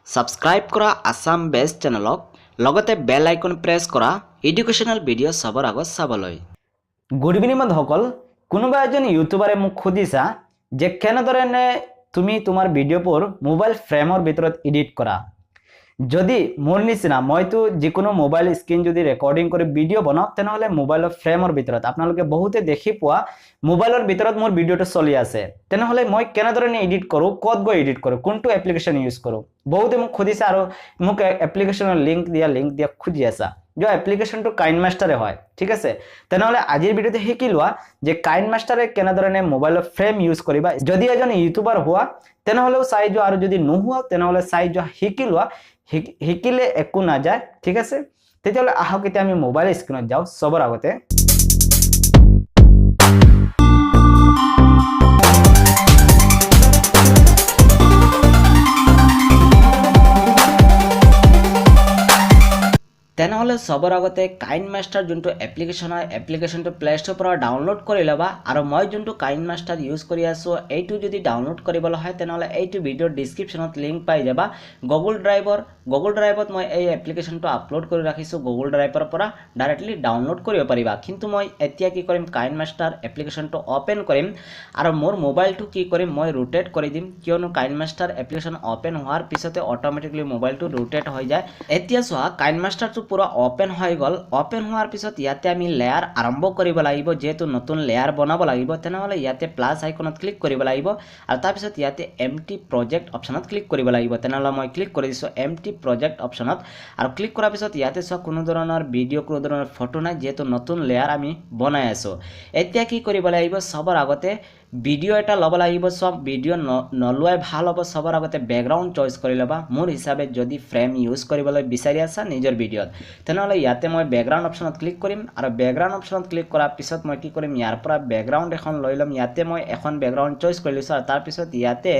Subscribe কৰা Assam best চেনেলক লগতে বেল icon press কৰা এডুকেশ্যনাল ভিডিঅ' চাবৰ আগত চাবলৈ। গুড ইভিনিং বন্ধুসকল, কোনোবা এজন ইউটিউবাৰে মোক সুধিছা যে কেনেদৰে তুমি তোমাৰ ভিডিঅ'বোৰ মোবাইল ফ্ৰেমৰ ভিতৰত এডিট কৰা। যদি মোৰ নিচিনা মইতো যিকোনো মোবাইল স্ক্ৰীন যদি ৰেকৰ্ডিং কৰি ভিডিঅ' বনাওঁ তেনেহ'লে মোবাইলৰ ফ্ৰেমৰ ভিতৰত আপোনালোকে বহুতে দেখি পোৱা মোবাইলৰ ভিতৰত মোৰ ভিডিঅ'টো চলি আছে, তেনেহ'লে মই কেনেদৰে এডিট কৰোঁ, ক'ত গৈ এডিট কৰোঁ, কোনটো এপ্লিকেশ্যন ইউজ কৰোঁ। বহুতে মোক সুধিছে আৰু মোক এপ্লিকেশ্যনৰ লিংক দিয়া খুজি আছা। যে এপ্লিকেশ্যনটো কাইনমাষ্টাৰে হয়, ঠিক আছে। তেনেহ'লে আজিৰ ভিডিঅ'তে শিকি লোৱা যে কাইনমাষ্টাৰে কেনেদৰে মোবাইলৰ ফ্ৰেম ইউজ কৰিবা। যদি এজন ইউটিউবাৰ হোৱা তেনেহ'লেও চাই যোৱা, আৰু যদি নোহোৱা তেনেহ'লে চাই যোৱা, শিকি লোৱা। শিকিলে একো নাযায়, ঠিক আছে। তেতিয়াহ'লে আহক এতিয়া আমি মোবাইল স্ক্ৰীনত যাওঁ। চবৰ আগতে তেনেহ'লে সবৰ আগতে কাইনমাষ্টাৰ যোনটো এপ্লিকেশ্যন হয় এপ্লিকেশ্যনটো প্লে ষ্ট'ৰৰ পৰা ডাউনলোড কৰি ল'বা। আৰু মই যোনটো কাইনমাষ্টাৰ ইউজ কৰি আছোঁ এইটো যদি ডাউনলোড কৰিবলৈ হয় তেনেহ'লে এইটো ভিডিঅ'ৰ ডিছক্ৰিপশ্যনত লিংক পাই যাবা গুগল ড্ৰাইভত মই এই এপ্লিকেশ্যনটো আপলোড কৰি ৰাখিছোঁ। গুগল ড্ৰাইভৰ পৰা ডাইৰেক্টলি ডাউনলোড কৰিব পাৰিবা। কিন্তু মই এতিয়া কি কৰিম, কাইনমাষ্টাৰ এপ্লিকেশ্যনটো অ'পেন কৰিম আৰু মোৰ মোবাইলটো কি কৰিম, মই ৰোটেট কৰি দিম, কিয়নো কাইনমাষ্টাৰ এপ্লিকেশ্যন অ'পেন হোৱাৰ পিছতে অট'মেটিকলি মোবাইলটো ৰোটেট হৈ যায়। এতিয়া চোৱা, কাইনমাষ্টাৰটো পুৰা অ'পেন হৈ গ'ল। অ'পেন হোৱাৰ পিছত ইয়াতে আমি লেয়াৰ আৰম্ভ কৰিব লাগিব, যিহেতু নতুন লেয়াৰ বনাব লাগিব। তেনেহ'লে ইয়াতে প্লাছ আইকনত ক্লিক কৰিব লাগিব আৰু তাৰপিছত ইয়াতে এমটি প্ৰজেক্ট অপশ্যনত ক্লিক কৰিব লাগিব। তেনেহ'লে মই ক্লিক কৰি দিছোঁ এমটি প্ৰজেক্ট অপশ্যনত। আৰু ক্লিক কৰাৰ পিছত ইয়াতে চোৱা কোনো ধৰণৰ ভিডিঅ' কোনো ধৰণৰ ফটো নাই, যিহেতু নতুন লেয়াৰ আমি বনাই আছোঁ। এতিয়া কি কৰিব লাগিব, চবৰ আগতে ভিডিঅ' এটা ল'ব লাগিব। চব ভিডিঅ' নলোৱাই ভাল হ'ব। চবৰ আগতে বেকগ্ৰাউণ্ড চইচ কৰি ল'বা। মোৰ হিচাপে যদি ফ্ৰেম ইউজ কৰিবলৈ বিচাৰি আছা নিজৰ ভিডিঅ'ত তেনেহ'লে ইয়াতে মই বেকগ্ৰাউণ্ড অপশ্যনত ক্লিক কৰিম। আৰু বেকগ্ৰাউণ্ড অপশ্যনত ক্লিক কৰাৰ পিছত মই কি কৰিম, ইয়াৰ পৰা বেকগ্ৰাউণ্ড এখন লৈ ল'ম। ইয়াতে মই এখন বেকগ্ৰাউণ্ড চইচ কৰি লৈছোঁ আৰু তাৰপিছত ইয়াতে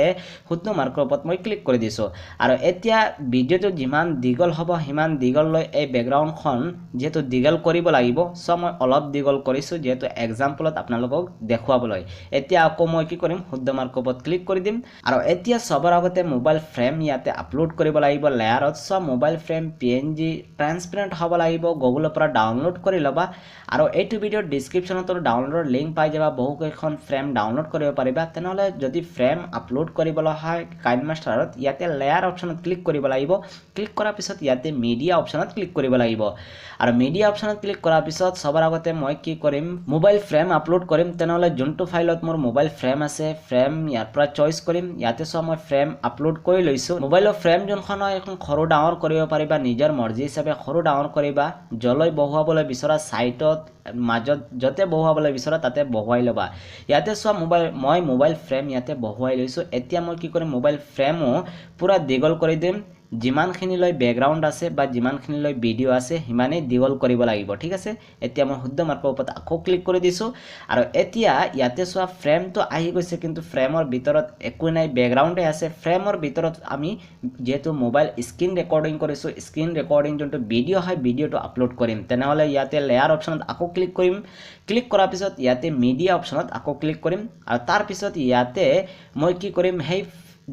শুদ্ধ মাৰ্কৰ ওপৰত মই ক্লিক কৰি দিছোঁ। আৰু এতিয়া ভিডিঅ'টো যিমান দীঘল হ'ব সিমান দীঘল লৈ এই বেকগ্ৰাউণ্ডখন যিহেতু দীঘল কৰিব লাগিব, চ' মই অলপ দীঘল কৰিছোঁ যিহেতু এক্সাম্পলত আপোনালোকক দেখুৱাবলৈ। এতিয়া আকৌ মই কি কৰিম, শুদ্ধ মাৰ্কৰ ওপৰত ক্লিক কৰি দিম। আৰু এতিয়া চবৰ আগতে মোবাইল ফ্ৰেম ইয়াতে আপলোড কৰিব লাগিব লেয়াৰত। চ' মোবাইল ফ্ৰেম PNG ট্ৰান্সপেৰেণ্ট হ'ব লাগিব, গুগলৰ পৰা ডাউনলোড কৰি ল'বা। আৰু এইটো ভিডিঅ'ৰ ডিছক্ৰিপশ্যনতো ডাউনলোডৰ লিংক পাই যাবা, বহুকেইখন ফ্ৰেম ডাউনলোড কৰিব পাৰিবা। তেনেহ'লে যদি ফ্ৰেম আপলোড কৰিবলৈ হয় কাইনমাষ্টাৰত, ইয়াতে লেয়াৰ অপশ্যনত ক্লিক কৰিব লাগিব। ক্লিক কৰাৰ পিছত ইয়াতে মিডিয়া অপশ্যনত ক্লিক কৰিব লাগিব। আৰু মিডিয়া অপশ্যনত ক্লিক কৰাৰ পিছত চবৰ আগতে মই কি কৰিম, মোবাইল ফ্ৰেম আপলোড কৰিম। তেনেহ'লে যোনটো ফাইলত মোৰ মোবাইল ফ্ৰেম আছে, ফ্ৰেম ইয়াৰ পৰা চইচ কৰিম। ইয়াতে চোৱা মই ফ্ৰেম আপলোড কৰি লৈছোঁ। মোবাইলৰ ফ্ৰেম যোনখন হয় এখন সৰু ডাঙৰ কৰিব পাৰিবা, নিজৰ মৰ্জি হিচাপে সৰু ডাঙৰ কৰিবা। যলৈ বহুৱাবলৈ বিচৰা ছাইটত মাজত য'তে বহুৱাবলৈ বিচৰা তাতে বহুৱাই ল'বা। ইয়াতে চোৱা মই মোবাইল ফ্ৰেম ইয়াতে বহুৱাই লৈছোঁ। এতিয়া মই কি কৰিম, মোবাইল ফ্ৰেমো পুৰা দীঘল কৰি দিম। যিমানখিনিলৈ বেকগ্ৰাউণ্ড আছে বা যিমানখিনিলৈ ভিডিঅ' আছে সিমানেই দীঘল কৰিব লাগিব, ঠিক আছে। এতিয়া মই শুদ্ধ মাৰ্কৰ ওপৰত আকৌ ক্লিক কৰি দিছোঁ। আৰু এতিয়া ইয়াতে চোৱা ফ্ৰেমটো আহি গৈছে, কিন্তু ফ্ৰেমৰ ভিতৰত একো নাই, বেকগ্ৰাউণ্ডে আছে। ফ্ৰেমৰ ভিতৰত আমি যিহেতু মোবাইল স্ক্ৰীন ৰেকৰ্ডিং কৰিছোঁ, স্ক্ৰীন ৰেকৰ্ডিং যোনটো ভিডিঅ' হয় ভিডিঅ'টো আপলোড কৰিম। তেনেহ'লে ইয়াতে লেয়াৰ অপশ্যনত আকৌ ক্লিক কৰিম। ক্লিক কৰাৰ পিছত ইয়াতে মিডিয়া অপশ্যনত আকৌ ক্লিক কৰিম। আৰু তাৰপিছত ইয়াতে মই কি কৰিম, সেই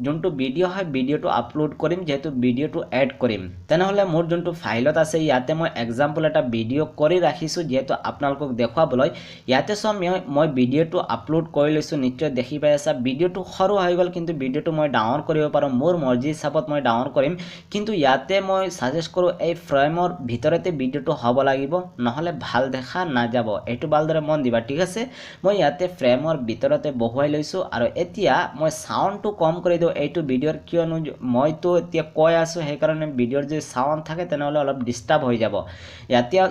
যোনটো ভিডিঅ' হয় ভিডিঅ'টো আপলোড কৰিম, যিহেতু ভিডিঅ'টো এড কৰিম। তেনেহ'লে মোৰ যোনটো ফাইলত আছে ইয়াতে মই এক্সাম্পল এটা ভিডিঅ' কৰি ৰাখিছোঁ, যিহেতু আপোনালোকক দেখুৱাবলৈ। ইয়াতে চোৱা মই ভিডিঅ'টো আপলোড কৰি লৈছোঁ, নিশ্চয় দেখি পাই আছা। ভিডিঅ'টো সৰু হৈ গ'ল, কিন্তু ভিডিঅ'টো মই ডাঙৰ কৰিব পাৰোঁ, মোৰ মৰ্জি হিচাপত মই ডাঙৰ কৰিম। কিন্তু ইয়াতে মই ছাজেষ্ট কৰোঁ এই ফ্ৰেমৰ ভিতৰতে ভিডিঅ'টো হ'ব লাগিব, নহ'লে ভাল দেখা নাযাব। এইটো ভালদৰে মন দিবা, ঠিক আছে। মই ইয়াতে ফ্ৰেমৰ ভিতৰতে বহুৱাই লৈছোঁ। আৰু এতিয়া মই চাউণ্ডটো কম কৰি দিওঁ এইটো ভিডিঅ'ৰ, কিয়নো মইতো এতিয়া কৈ আছোঁ, সেইকাৰণে ভিডিঅ'ৰ যদি চাউণ্ড থাকে তেনেহ'লে অলপ ডিষ্টাৰ্ব হৈ যাব। এতিয়া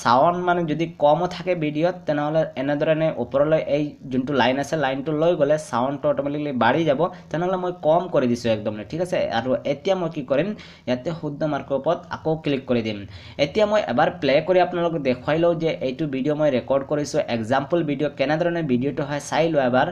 চাউণ্ড মানে যদি কমো থাকে ভিডিঅ'ত তেনেহ'লে এনেধৰণে ওপৰলৈ এই যোনটো লাইন আছে লাইনটো লৈ গ'লে চাউণ্ডটো অট'মেটিকলি বাঢ়ি যাব। তেনেহ'লে মই কম কৰি দিছোঁ একদম, ঠিক আছে। আৰু এতিয়া মই কি কৰিম, ইয়াতে শুদ্ধ মাৰ্কৰ ওপৰত আকৌ ক্লিক কৰি দিম। এতিয়া মই এবাৰ প্লে কৰি আপোনালোকক দেখুৱাই লওঁ যে এইটো ভিডিঅ' মই ৰেকৰ্ড কৰিছোঁ, এক্সাম্পল ভিডিঅ' কেনেধৰণে ভিডিঅ'টো হয় চাই লোৱা এবাৰ।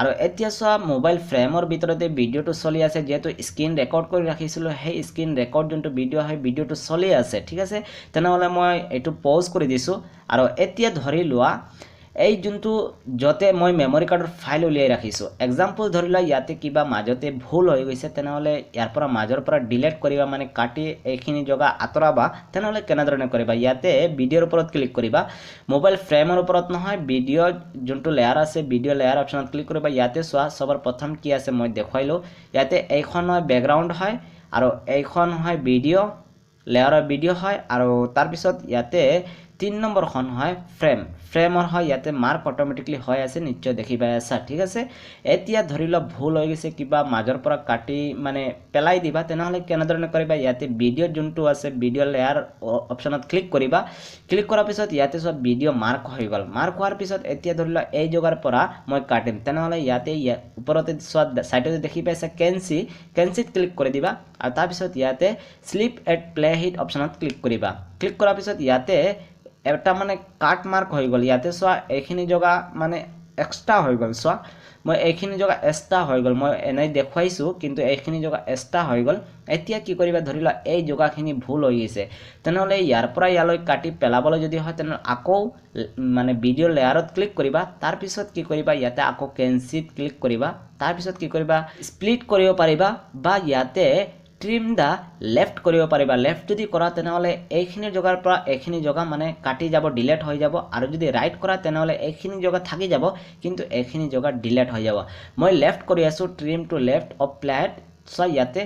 আৰু এতিয়া চোৱা মোবাইল ফ্ৰেমৰ ভিতৰতে ভিডিঅ'টো চলি আছে, যিহেতু স্ক্ৰীন ৰেকৰ্ড কৰি ৰাখিছিলোঁ, সেই স্ক্ৰীন ৰেকৰ্ড যোনটো ভিডিঅ' হয় ভিডিঅ'টো চলি আছে, ঠিক আছে। তেনেহ'লে মই এইটো পজ কৰি দিছোঁ। আৰু এতিয়া ধৰি লোৱা এই যোনটো যতে মই মেমৰি কাৰ্ডৰ ফাইল উলিয়াই ৰাখিছোঁ এক্সাম্পল ধৰি লোৱা ইয়াতে কিবা মাজতে ভুল হৈ গৈছে তেনেহ'লে ইয়াৰ পৰা মাজৰ পৰা ডিলিট কৰিবা মানে কাটি এইখিনি জগা আঁতৰাবা তেনেহ'লে কেনেধৰণে কৰিবা ইয়াতে ভিডিঅ'ৰ ওপৰত ক্লিক কৰিবা মোবাইল ফ্ৰেমৰ ওপৰত নহয় ভিডিঅ' যোনটো লেয়াৰ আছে ভিডিঅ' লেয়াৰ অপশ্যনত ক্লিক কৰিবা ইয়াতে চোৱা সবৰ প্ৰথম কি আছে মই দেখুৱাইলো ইয়াতে এইখন হয় বেকগ্ৰাউণ্ড হয় আৰু এইখন হয় ভিডিঅ' লেয়াৰৰ ভিডিঅ' হয় আৰু তাৰপিছত ইয়াতে 3 নম্বৰখন হয় ফ্ৰেমৰ হয় ইয়াতে মাৰ্ক অটোমেটিকলি হৈ আছে নিশ্চয় দেখি পাই আছা ঠিক আছে এতিয়া ধৰি লওক ভুল হৈ গৈছে কিবা মাজৰ পৰা কাটি মানে পেলাই দিবা তেনেহ'লে কেনেধৰণে কৰিবা ইয়াতে ভিডিঅ' যোনটো আছে ভিডিঅ' লেয়াৰ অপশ্যনত ক্লিক কৰিবা ক্লিক কৰাৰ পিছত ইয়াতে সব ভিডিঅ' মাৰ্ক হৈ গ'ল মাৰ্ক হোৱাৰ পিছত এতিয়া ধৰি লওক এই জগাৰ পৰা মই কাটিম তেনেহ'লে ইয়াতে ওপৰতে চোৱা সাইডতে দেখি পাইছা কেনচিত ক্লিক কৰি দিবা আৰু তাৰপিছত ইয়াতে স্লিপ এট প্লে হিট অপশ্যনত ক্লিক কৰিবা ক্লিক কৰাৰ পিছত ইয়াতে এটা মানে কাট মাৰ্ক হৈ গ'ল ইয়াতে চোৱা এইখিনি জগা মানে এক্সট্ৰা হৈ গ'ল চোৱা মই এইখিনি জগা এক্সট্ৰা হৈ গ'ল মই এনেই দেখুৱাইছোঁ কিন্তু এইখিনি জগা এক্সট্ৰা হৈ গ'ল এতিয়া কি কৰিবা ধৰি লোৱা এই জগাখিনি ভুল হৈ গৈছে তেনেহ'লে ইয়াৰ পৰা ইয়ালৈ কাটি পেলাবলৈ যদি হয় তেনেহ'লে আকৌ মানে ভিডিঅ' লেয়াৰত ক্লিক কৰিবা তাৰপিছত কি কৰিবা ইয়াতে আকৌ কেনচিত ক্লিক কৰিবা তাৰপিছত কি কৰিবা স্প্লিট কৰিব পাৰিবা বা ইয়াতে ট্ৰিম দা লেফ্ট কৰিব পাৰিবা লেফ্ট যদি কৰা তেনেহ'লে এইখিনি জগাৰ পৰা এইখিনি জগা মানে কাটি যাব ডিলিট হৈ যাব আৰু যদি ৰাইট কৰা তেনেহ'লে এইখিনি জগা থাকি যাব কিন্তু এইখিনি জগা ডিলিট হৈ যাব মই লেফ্ট কৰি আছোঁ trim to left of plate চোৱা ইয়াতে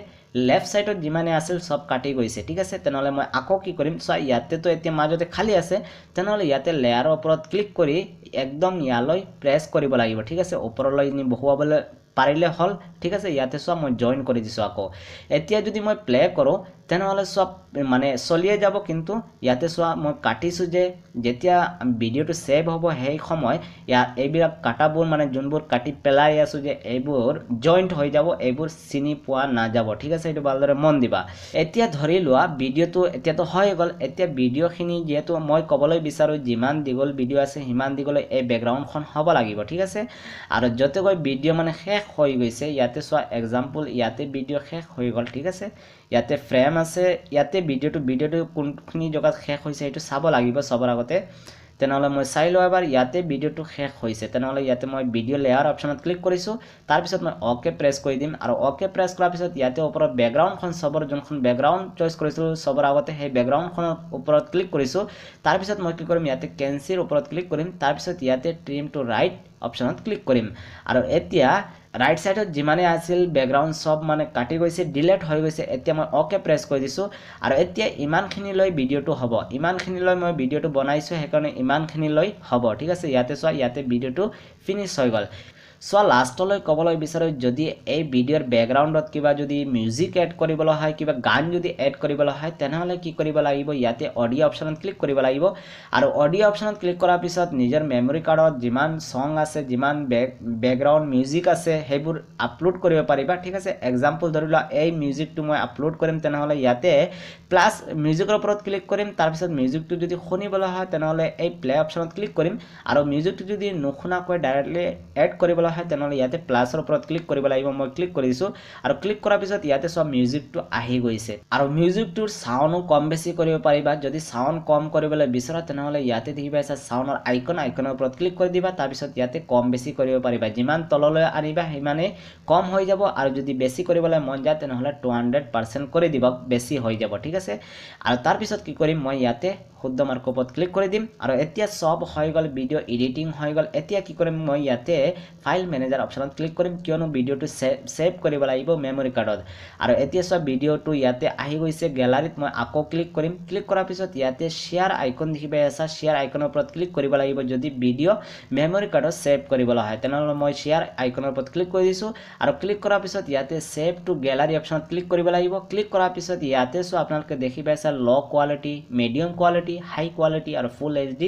লেফ্ট সাইডত যিমানে আছিল সব কাটি গৈছে ঠিক আছে তেনেহ'লে মই আকৌ কি কৰিম চোৱা ইয়াতেতো এতিয়া মাজতে খালী আছে তেনেহ'লে ইয়াতে লেয়াৰৰ ওপৰত ক্লিক কৰি একদম ইয়ালৈ প্ৰেছ কৰিব লাগিব ঠিক আছে ওপৰলৈ নি বহুৱাবলৈ পাৰিলে হল ঠিক আছে ইয়াতে সব মই জয়েন কৰি দিছোঁ আকৌ এতিয়া যদি মই প্লে কৰোঁ তেনেহ'লে সব মানে চলিয়ে যাব কিন্তু ইয়াতে চোৱা মই কাটিছোঁ যে যেতিয়া ভিডিঅ'টো সেভ হ'ব সেই সময় এইবিলাক কাটাবোৰ মানে যোনবোৰ কাটি পেলাই আছোঁ যে এইবোৰ জইণ্ট হৈ যাব এইবোৰ চিনি পোৱা নাযাব ঠিক আছে এইটো ভালদৰে মন দিবা এতিয়া ধৰি লোৱা ভিডিঅ'টো এতিয়াতো হৈ গ'ল এতিয়া ভিডিঅ'খিনি যিহেতু মই ক'বলৈ বিচাৰোঁ যিমান দীঘল ভিডিঅ' আছে সিমান দীঘলৈ এই বেকগ্ৰাউণ্ডখন হ'ব লাগিব ঠিক আছে আৰু য'তে গৈ ভিডিঅ' মানে শেষ হৈ গৈছে ইয়াতে চোৱা এক্সাম্পল ইয়াতে ভিডিঅ' শেষ হৈ গ'ল ঠিক আছে ইয়াতে ফ্ৰেম আছে ইয়াতে ভিডিঅ'টো কোনখিনি জগাত শেষ হৈছে এইটো চাব লাগিব সবৰ আগতে তেনেহ'লে মই চাই লওঁ এবাৰ ইয়াতে ভিডিঅ'টো শেষ হৈছে তেনেহ'লে ইয়াতে মই ভিডিঅ' লেয়াৰ অপশ্যনত ক্লিক কৰিছোঁ তাৰপিছত মই অ'কে প্ৰেছ কৰি দিম আৰু অ'কে প্ৰেছ কৰাৰ পিছত ইয়াতে ওপৰত বেকগ্ৰাউণ্ডখন সবৰ যোনখন বেকগ্ৰাউণ্ড চইচ কৰিছিলোঁ সবৰ আগতে সেই বেকগ্ৰাউণ্ডখনৰ ওপৰত ক্লিক কৰিছোঁ তাৰপিছত মই কি কৰিম ইয়াতে কেনচিৰ ওপৰত ক্লিক কৰিম তাৰপিছত ইয়াতে ট্ৰিম টু ৰাইট অপশ্যনত ক্লিক কৰিম আৰু এতিয়া ৰাইট সাইডত যিমানে আছিল বেকগ্ৰাউণ্ড সব মানে কাটি গৈছে ডিলিট হৈ গৈছে এতিয়া মই অ'কে প্ৰেছ কৰি দিছোঁ আৰু এতিয়া ইমানখিনিলৈ ভিডিঅ'টো হ'ব ইমানখিনিলৈ মই ভিডিঅ'টো বনাইছোঁ সেইকাৰণে ইমানখিনিলৈ হ'ব ঠিক আছে ইয়াতে চোৱা ইয়াতে ভিডিঅ'টো ফিনিছ হৈ গ'ল চোৱা লাষ্টলৈ ক'বলৈ বিচাৰোঁ যদি এই ভিডিঅ'ৰ বেকগ্ৰাউণ্ডত কিবা যদি মিউজিক এড কৰিবলৈ হয় কিবা গান যদি এড কৰিবলৈ হয় তেনেহ'লে কি কৰিব লাগিব ইয়াতে অডিঅ' অপশ্যনত ক্লিক কৰিব লাগিব আৰু অডিঅ' অপশ্যনত ক্লিক কৰাৰ পিছত নিজৰ মেমৰি কাৰ্ডত যিমান ছং আছে যিমান বেকগ্ৰাউণ্ড মিউজিক আছে সেইবোৰ আপলোড কৰিব পাৰিবা ঠিক আছে এক্সাম্পল ধৰি লোৱা এই মিউজিকটো মই আপলোড কৰিম তেনেহ'লে ইয়াতে প্লাছ মিউজিকৰ ওপৰত ক্লিক কৰিম তাৰপিছত মিউজিকটো যদি শুনিবলৈ হয় তেনেহ'লে এই প্লে অপশ্যনত ক্লিক কৰিম আৰু মিউজিকটো যদি নুশুনাকৈ ডাইৰেক্টলি এড কৰিবলৈ হয় তেনেহ'লে ইয়াতে প্লাছৰ ওপৰত ক্লিক কৰিব লাগিব মই ক্লিক কৰি দিছোঁ আৰু ক্লিক কৰাৰ পিছত ইয়াতে সব মিউজিকটো আহি গৈছে আৰু মিউজিকটোৰ সাউণ্ডো কম বেছি কৰিব পাৰিবা যদি সাউণ্ড কম কৰিবলৈ বিচৰা তেনেহ'লে ইয়াতে দেখি পাইছা সাউণ্ডৰ আইকনৰ ওপৰত ক্লিক কৰি দিবা তাৰপিছত ইয়াতে কম বেছি কৰিব পাৰিবা যিমান তললৈ আনিবা সিমানেই কম হৈ যাব আৰু যদি বেছি কৰিবলৈ মন যায় তেনেহ'লে 200% কৰি দিবা বেছি হৈ যাব ঠিক আছে আৰু তাৰপিছত কি কৰিম মই ইয়াতে শুদ্ধ মাৰ্কৰ ওপৰত ক্লিক কৰি দিম আৰু এতিয়া সব হৈ গ'ল ভিডিঅ' এডিটিং হৈ গ'ল এতিয়া কি কৰিম মই ইয়াতে ফাইল মেনেজাৰ অপশ্যনত ক্লিক কৰিম কিয়নো ভিডিঅ'টো সেভ কৰিব লাগিব মেমৰি কাৰ্ডত আৰু এতিয়া সব ভিডিঅ'টো ইয়াতে আহি গৈছে গেলাৰীত মই আকৌ ক্লিক কৰিম ক্লিক কৰাৰ পিছত ইয়াতে শ্বেয়াৰ আইকন দেখি পাই আছা শ্বেয়াৰ আইকনৰ ওপৰত ক্লিক কৰিব লাগিব যদি ভিডিঅ' মেমৰি কাৰ্ডত সেভ কৰিবলৈ হয় তেনেহ'লে মই শ্বেয়াৰ আইকনৰ ওপৰত ক্লিক কৰি দিছোঁ আৰু ক্লিক কৰাৰ পিছত ইয়াতে সেভ টু গেলাৰী অপশ্যনত ক্লিক কৰিব লাগিব ক্লিক কৰাৰ পিছত ইয়াতে চোৱা আপোনালোকে দেখি পাইছা ল' কোৱালিটি মিডিয়াম কোৱালিটি হাই কোৱালিটি আৰু ফুল HD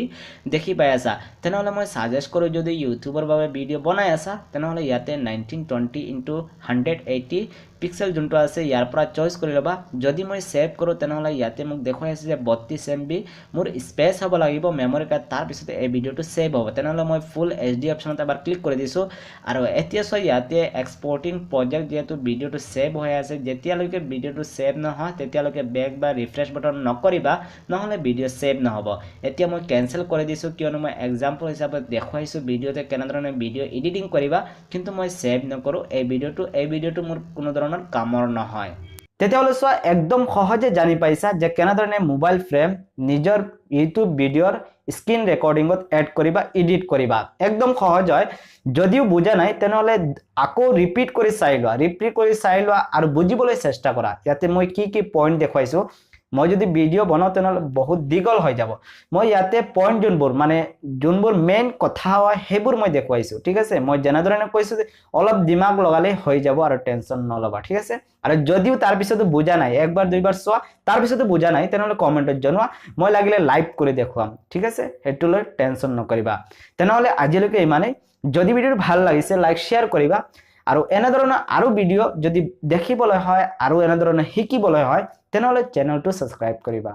দেখি পাই আছা তেনেহ'লে মই সাজেষ্ট কৰোঁ যদি ইউটিউবৰ বাবে ভিডিঅ' বনাই আছা তেনেহ'লে ইয়াতে 1920 × 180 পিক্সেল যোনটো আছে ইয়াৰ পৰা চইচ কৰি ল'বা যদি মই সেভ কৰোঁ তেনেহ'লে ইয়াতে মোক দেখুৱাই আছে যে 32 MB মোৰ স্পেচ হ'ব লাগিব মেমৰি কাৰ্ড তাৰ পিছতে এই ভিডিঅ'টো সেভ হ'ব তেনেহ'লে মই ফুল HD অপচনত এবাৰ ক্লিক কৰি দিছোঁ আৰু এতিয়া সো ইয়াতে এক্সপোৰ্টিং প্ৰজেক্ট যেহেতু ভিডিঅ'টো সেভ হৈ আছে যেতিয়ালৈকে ভিডিঅ'টো সেভ নহয় তেতিয়ালৈকে বেক বা ৰিফ্ৰেছ বটন নকৰিবা নহ'লে ভিডিঅ' সেভ নহ'ব এতিয়া মই কেনসেল কৰি দিছোঁ কিয়নো মই এক্সাম্পল হিচাপে দেখুৱাইছোঁ ভিডিঅ'তে কেনেধৰণে ভিডিঅ' এডিটিং কৰিবা কিন্তু মই সেভ নকৰোঁ এই ভিডিঅ'টো মোৰ কোনো ধৰণৰ কামৰ নহয় তেতিয়াহ'লে চোৱা একদম সহজে জানি পাইছা যে কেনেধৰণে মোবাইল ফ্ৰেম নিজৰ ইউটিউব ভিডিঅ'ৰ স্ক্ৰীন ৰেকৰ্ডিঙত এড কৰিবা এডিট কৰিবা একদম সহজ হয় যদিও বুজা নাই তেনেহ'লে আকৌ ৰিপিট কৰি চাই লোৱা আৰু বুজিবলৈ চেষ্টা কৰা ইয়াতে মই কি পইণ্ট দেখুৱাইছো মই যদি ভিডিঅ' বনাওঁ তেনেহ'লে বহুত দীঘল হৈ যাব মই ইয়াতে পইণ্ট যোনবোৰ মেইন কথা হয় সেইবোৰ মই দেখুৱাইছো ঠিক আছে মই যেনেধৰণে কৈছো যে অলপ দিমাগ লগালে হৈ যাব আৰু টেনচন নলবা ঠিক আছে আৰু যদিও তাৰ পিছতো বুজা নাই একবাৰ দুইবাৰ চোৱা তাৰ পিছতো বুজা নাই তেনেহ'লে কমেণ্টত জনোৱা মই লাগিলে লাইভ কৰি দেখুৱাম ঠিক আছে সেইটো লৈ টেনচন নকৰিবা তেনেহ'লে আজিলৈকে ইমানেই যদি ভিডিঅ'টো ভাল লাগিছে লাইক শ্বেয়াৰ কৰিবা আৰু এনেধৰণৰ আৰু ভিডিঅ' যদি দেখিবলৈ হয় আৰু এনেধৰণে শিকিবলৈ হয় তেনেহ'লে চেনেলটো সাবস্ক্ৰাইব কৰিবা